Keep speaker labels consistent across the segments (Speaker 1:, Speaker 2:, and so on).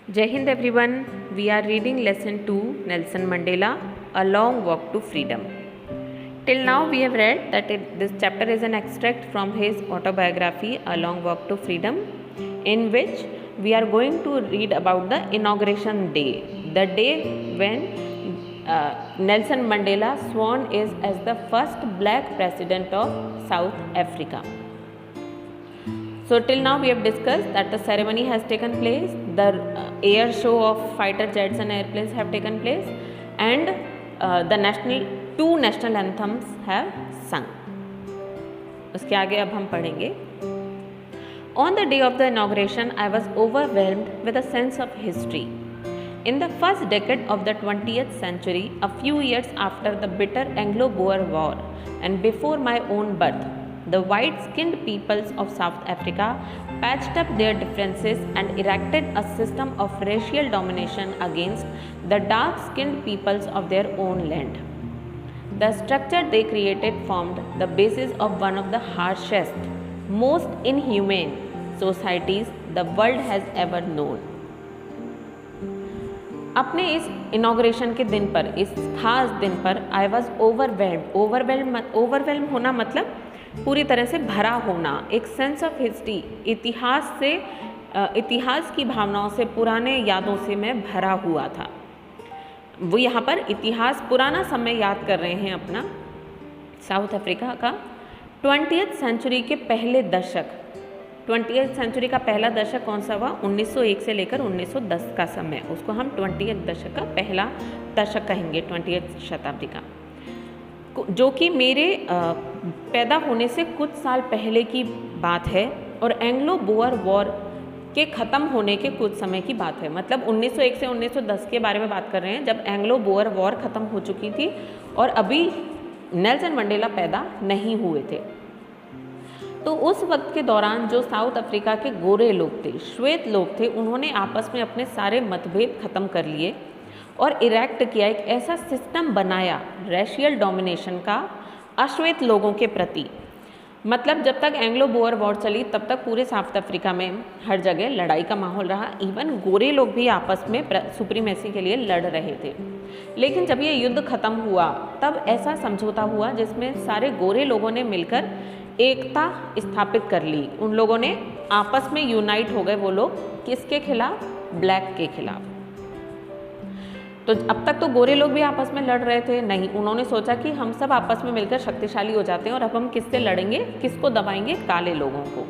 Speaker 1: Jai Hind everyone, we are reading lesson 2 Nelson Mandela A Long Walk to Freedom. Till now we have read that this chapter is an extract from his autobiography A Long Walk to Freedom, in which we are going to read about the inauguration day, the day when Nelson Mandela sworn is as the first black president of South Africa. So till now we have discussed that the ceremony has taken place, the air show of fighter jets and airplanes have taken place, and the two national anthems have sung. उसके आगे अब हम पढ़ेंगे. On the day of the inauguration, I was overwhelmed with a sense of history. In the first decade of the 20th century, a few years after the bitter Anglo-Boer War and before my own birth, the white-skinned peoples of South Africa patched up their differences and erected a system of racial domination against the dark-skinned peoples of their own land. The structure they created formed the basis of one of the harshest, most inhumane societies the world has ever known. अपने इस inauguration के दिन पर, इस खास दिन पर I was overwhelm होना मतलब पूरी तरह से भरा होना, एक सेंस ऑफ हिस्ट्री, इतिहास की भावनाओं से, पुराने यादों से मैं भरा हुआ था. वो यहाँ पर इतिहास, पुराना समय याद कर रहे हैं अपना साउथ अफ्रीका का. 20th सेंचुरी के पहले दशक, 20th सेंचुरी का पहला दशक कौन सा हुआ? 1901 से लेकर 1910 का समय, उसको हम 20th दशक का पहला दशक कहेंगे, 20th शताब्दी का, जो कि मेरे पैदा होने से कुछ साल पहले की बात है और एंग्लो बोअर वॉर के ख़त्म होने के कुछ समय की बात है. मतलब 1901 से 1910 के बारे में बात कर रहे हैं, जब एंग्लो बोअर वॉर ख़त्म हो चुकी थी और अभी नेल्सन मंडेला पैदा नहीं हुए थे. तो उस वक्त के दौरान जो साउथ अफ्रीका के गोरे लोग थे, श्वेत लोग थे, उन्होंने आपस में अपने सारे मतभेद ख़त्म कर लिए और इरेक्ट किया, एक ऐसा सिस्टम बनाया रेशियल डोमिनेशन का अश्वेत लोगों के प्रति. मतलब जब तक एंग्लो बोअर वॉर चली तब तक पूरे साउथ अफ्रीका में हर जगह लड़ाई का माहौल रहा. इवन गोरे लोग भी आपस में सुप्रीमेसी के लिए लड़ रहे थे. लेकिन जब ये युद्ध ख़त्म हुआ तब ऐसा समझौता हुआ जिसमें सारे गोरे लोगों ने मिलकर एकता स्थापित कर ली. उन लोगों ने आपस में यूनाइट हो गए, वो लोग किसके खिलाफ? ब्लैक के खिलाफ. तो अब तक तो गोरे लोग भी आपस में लड़ रहे थे, नहीं, उन्होंने सोचा कि हम सब आपस में मिलकर शक्तिशाली हो जाते हैं और अब हम किससे लड़ेंगे, किसको दबाएंगे? काले लोगों को.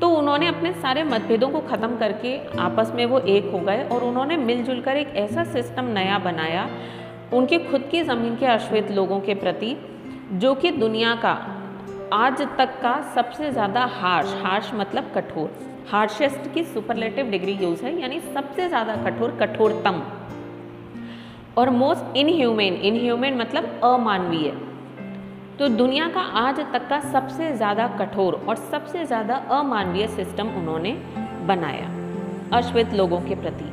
Speaker 1: तो उन्होंने अपने सारे मतभेदों को ख़त्म करके आपस में वो एक हो गए और उन्होंने मिलजुल कर एक ऐसा सिस्टम नया बनाया उनके खुद की ज़मीन के अश्वेत लोगों के प्रति, जो कि दुनिया का आज तक का सबसे ज़्यादा हार्श मतलब कठोर, हार्शेस्ट की सुपरलेटिव डिग्री यूज़ है, यानी सबसे ज़्यादा कठोर, कठोरतम, और मोस्ट इनह्यूमन मतलब अमानवीय. तो दुनिया का आज तक का सबसे ज़्यादा कठोर और सबसे ज़्यादा अमानवीय सिस्टम उन्होंने बनाया अश्वेत लोगों के प्रति.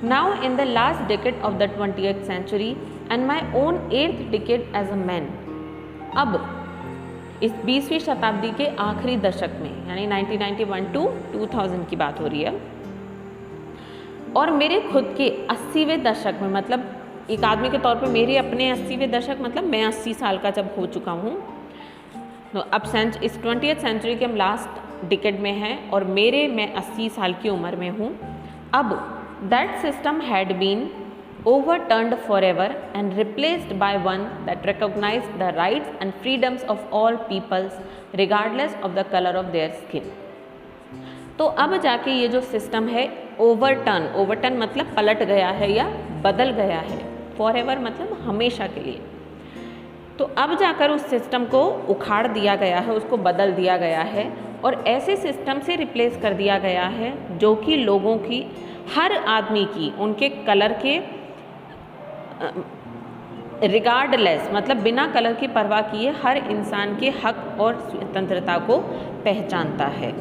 Speaker 1: Now in the last decade of the 20th century and my own 8th decade as a man, अब इस 20वीं शताब्दी के आखिरी दशक में, यानी 1991 to 2000 की बात हो रही है, और मेरे खुद के 80वें दशक में, मतलब एक आदमी के तौर पे मेरे अपने 80वें दशक, मतलब मैं 80 साल का जब हो चुका हूँ, तो अब इस 20th सेंचुरी के हम लास्ट डिकेड में हैं और मैं 80 साल की उम्र में हूँ. अब that system had been overturned forever and replaced by one that recognized the rights and freedoms of all peoples regardless of the color of their skin. तो अब जाके ये जो सिस्टम है ओवरटर्न मतलब पलट गया है या बदल गया है, फॉरएवर मतलब हमेशा के लिए. तो अब जाकर उस सिस्टम को उखाड़ दिया गया है, उसको बदल दिया गया है और ऐसे सिस्टम से रिप्लेस कर दिया गया है जो कि लोगों की, हर आदमी की, उनके कलर के रिगार्डलेस मतलब बिना कलर की परवाह किए हर इंसान के हक और स्वतंत्रता को पहचानता है.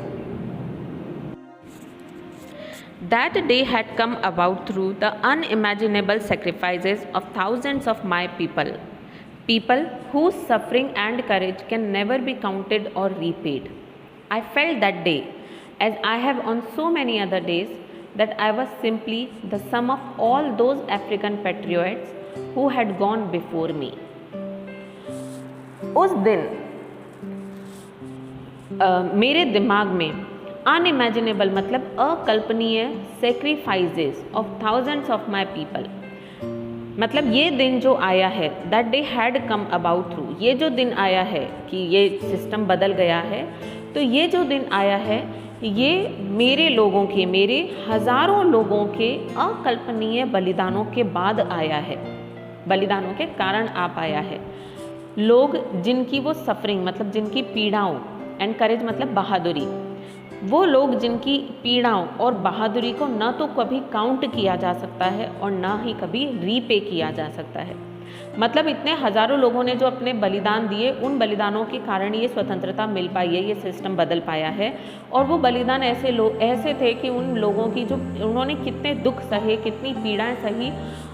Speaker 1: That day had come about through the unimaginable sacrifices of thousands of my people whose suffering and courage can never be counted or repaid. I felt that day, as I have on so many other days, that I was simply the sum of all those African patriots who had gone before me. उस दिन मेरे दिमाग में unimaginable मतलब अकल्पनीय sacrifices of thousands of my people, मतलब ये दिन जो आया है, that day had come about through, ये जो दिन आया है कि ये सिस्टम बदल गया है, तो ये जो दिन आया है ये मेरे लोगों के, मेरे हज़ारों लोगों के अकल्पनीय बलिदानों के बाद आया है, बलिदानों के कारण आ पाया है। लोग जिनकी वो सफरिंग मतलब जिनकी पीड़ाओं, एंड करेज मतलब बहादुरी, वो लोग जिनकी पीड़ाओं और बहादुरी को न तो कभी काउंट किया जा सकता है और ना ही कभी रीपे किया जा सकता है। मतलब इतने हज़ारों लोगों ने जो अपने बलिदान दिए, उन बलिदानों के कारण ये स्वतंत्रता मिल पाई है, ये सिस्टम बदल पाया है। और वो बलिदान ऐसे थे कि उन लोगों की जो उन्होंने कितने दुख सहे, कितनी पीड़ाएं सही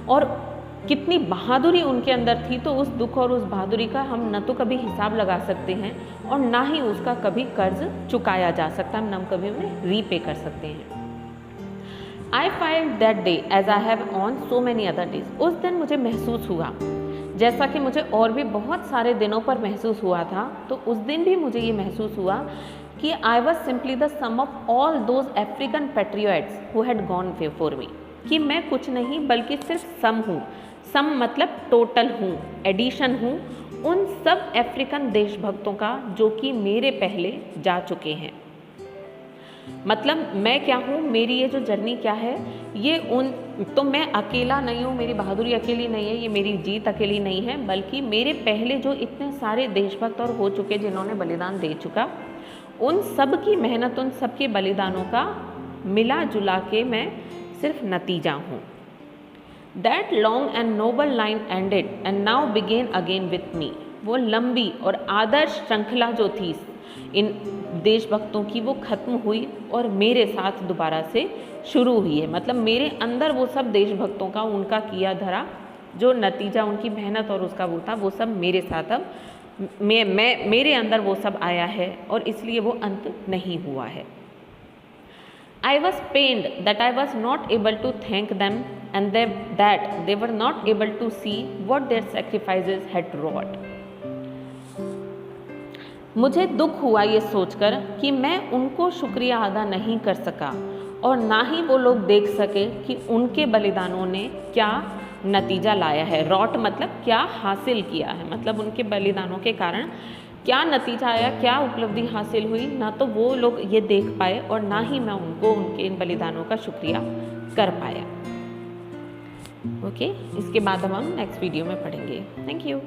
Speaker 1: और कितनी बहादुरी उनके अंदर थी, तो उस दुख और उस बहादुरी का हम न तो कभी हिसाब लगा सकते हैं और ना ही उसका कभी कर्ज चुकाया जा सकता है, हम कभी उन्हें रीपे कर सकते हैं। I felt that day as I have on so many other days. उस दिन मुझे महसूस हुआ जैसा कि मुझे और भी बहुत सारे दिनों पर महसूस हुआ था, तो उस दिन भी मुझे ये महसूस हुआ कि I was simply the sum of all those African patriots who had gone before me, कि मैं कुछ नहीं बल्कि सिर्फ सम हूँ। सम मतलब टोटल हूँ, एडिशन हूँ उन सब अफ्रीकन देशभक्तों का जो कि मेरे पहले जा चुके हैं। मतलब मैं क्या हूँ, मेरी ये जो जर्नी क्या है, ये तो मैं अकेला नहीं हूँ, मेरी बहादुरी अकेली नहीं है, ये मेरी जीत अकेली नहीं है, बल्कि मेरे पहले जो इतने सारे देशभक्त और हो चुके जिन्होंने बलिदान दे चुका, उन सब की मेहनत, उन सब के बलिदानों का मिला जुला के मैं सिर्फ नतीजा हूँ। That long and noble line ended and now began again with me. वो लंबी और आदर्श श्रृंखला जो थी इन देशभक्तों की, वो खत्म हुई और मेरे साथ दोबारा से शुरू हुई है। मतलब मेरे अंदर वो सब देशभक्तों का, उनका किया धरा जो नतीजा, उनकी मेहनत और उसका वो था, वो सब मेरे साथ अब मेरे अंदर वो सब आया है और इसलिए वो अंत नहीं हुआ है। I was pained that I was not able to thank them and that they were not able to see what their sacrifices had wrought. मुझे दुख हुआ ये सोचकर कि मैं उनको शुक्रिया अदा नहीं कर सका और ना ही वो लोग देख सके कि उनके बलिदानों ने क्या नतीजा लाया है। रॉट मतलब क्या हासिल किया है, मतलब उनके बलिदानों के कारण क्या नतीजा आया, क्या उपलब्धि हासिल हुई, ना तो वो लोग ये देख पाए और ना ही मैं उनको उनके इन बलिदानों का शुक्रिया कर पाया। ओके, इसके बाद हम नेक्स्ट वीडियो में पढ़ेंगे। Thank you.